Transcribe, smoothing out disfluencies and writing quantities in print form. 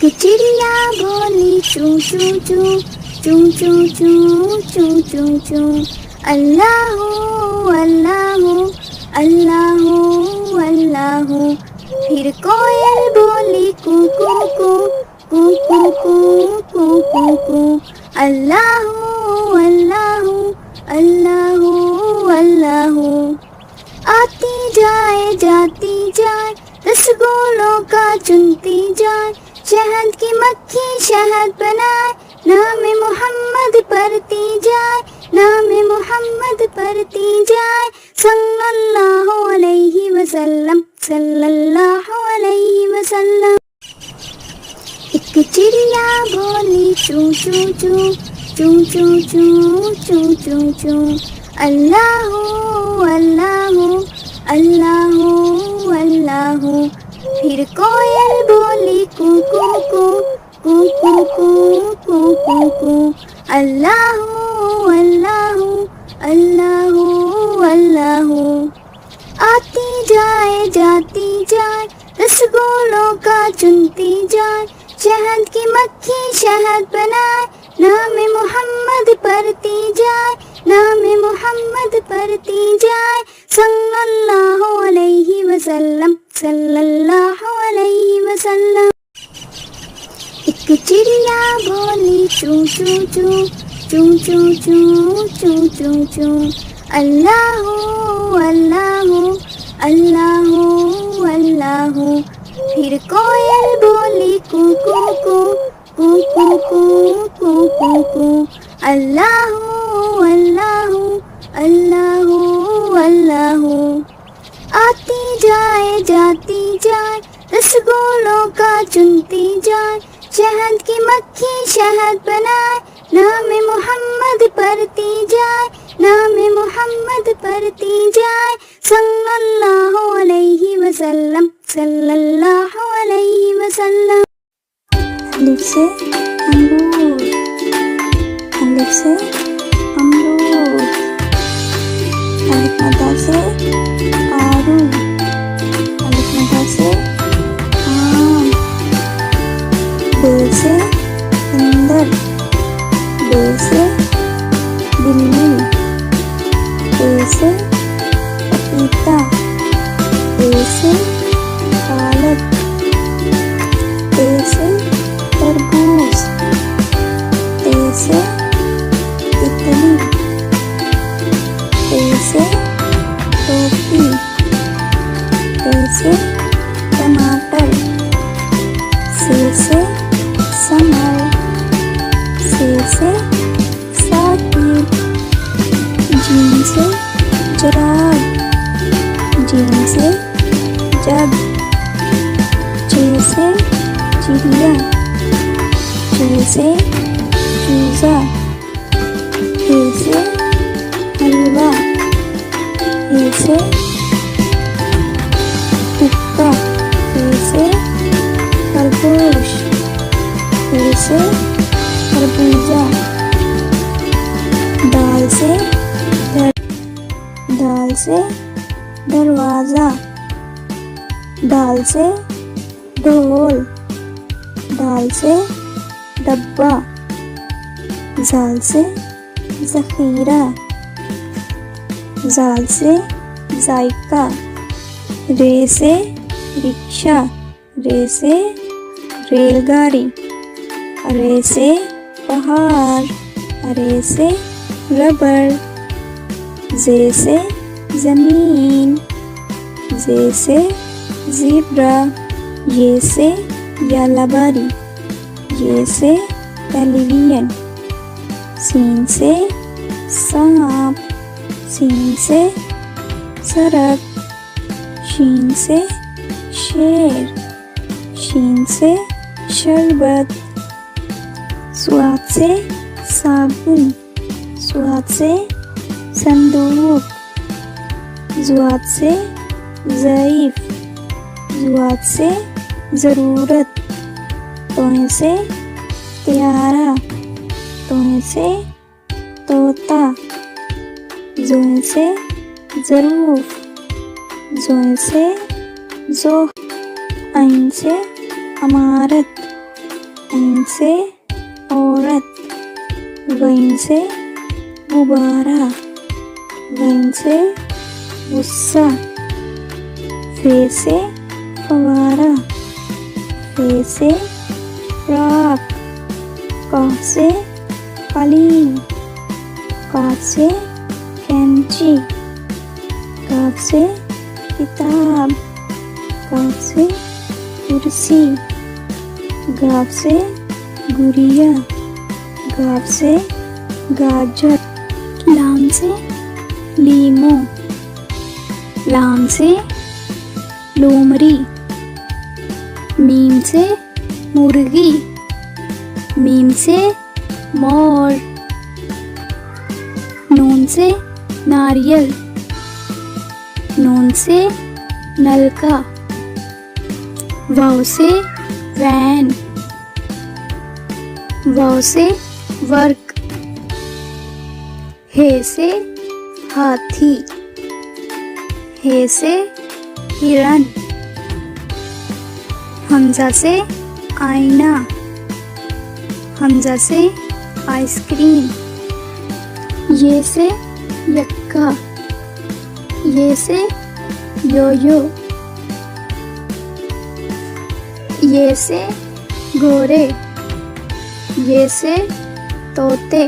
चिड़िया बोली चू चू चू चू चू चू चू चू चू। अल्लाह अल्लाह अल्लाह अल्लाह। फिर कोयल बोली कू कू कू कू कू कू कू कू कू। अल्लाह अल्लाह अल्लाह अल्लाह। आती जाए जाती जाए रसगुल्लों का चुनती जाए। शहद की मक्खी शहद बनाए नाम मोहम्मद पढ़ती जाए। नाम मोहम्मद पढ़ती जाए। सल्लल्लाहु अलैहि वसल्लम सल्लल्लाहु अलैहि वसल्लम। एक चिड़िया बोली चू चू चू चू चू चू चू चू चू। अल्लाह अल्लाह अल्लाह अल्लाह। फिर कोयल बोली कू कू कू कू कू कू कू कू कू। अल्लाह अल्लाह अल्लाह अल्लाह। आती जाए जाती जाए रसगुल्लों का चुनती जाए। शहद की मक्खी शहद बनाए नाम मोहम्मद पढ़ती जाए। नाम मोहम्मद पढ़ती जाए। सल्लल्लाहु अलैहि वसल्लम सल्लल्लाहु अलैहि वसल्लम। एक चिड़िया बोली चू चू चू चू चू चू चू चू चू। अल्लाह अल्लाह अल्लाह अल्लाह। फिर कोयल बोली कू कू कू कू कू कू कू कू कू। अल्लाह अल्लाह अल्लाह अल्लाह। आती जाए जाती जाए रसगुल्लों का चुनती जाए। शहद की मक्खी शहद बनाए नाम मोहम्मद पढ़ती जाए। नाम मोहम्मद पढ़ती जाए। सल्लल्लाहु अलैहि वसल्लम सल्लल्लाहु अलैहि वसल्लम। अलिफ से अमरूद अलिफ से अमरूद। अलिफ मद्दा से आरू अलिफ मद्दा से आम। बे से बंदर बे से बिल्ली। ए से पपीता ए से पालक। ए से तरबूज ए से तितली। ए से टोपी ए से टमाटर। से समर से साथी। जीन से जुराब जीन से जग। जे से चिड़िया जे से चूजा। हे से हलवा हे से टिक्का। हे से खरगोश हे से खरबूजा। दाल से दरवाज़ा। दाल से ढोल दाल से डब्बा। जाल से ज़ख़ीरा जाल से जायका। रे से रिक्शा रे से रेलगाड़ी। रे से पहाड़ रे से रबड़। जे से ज़मीन जे से ज़ेब्रा। ये से यालाबारी ये से टेलीविज़न। सीन से सांप सीन से सड़क। शीन से शेर शीन से शरबत। स्वाद से साबुन स्वाद से संदूक। ज़ुआद से ज़ईफ़ ज़ुआद से ज़रूरत। तोहे से त्यारा तोहे से तोता। ज़ोहे से ज़रूफ़ ज़ोहे से ज़ो। आइन से अमारत एन से औरत, ग़इन से गुब्बारा, ग़इन से गुस्सा, फे से फवारा, फे से फ्रॉक, काफ से कालीन, काफ से कैंची, काफ से किताब, काफ से कुर्सी, गाफ से गुड़िया, गाफ से गाजर, लाम से लीमो, लाम से लोमड़ी, मीम से मुर्गी, मीम से मोर, नून से नारियल, नून से नलका, वाव से वैन, वाव से वर्क, हे से हाथी, हे से हिरण, हमजा से आईना, हमजा से आइसक्रीम, ये से यक्का, ये से योयो, ये से घोड़े, ये से तोते।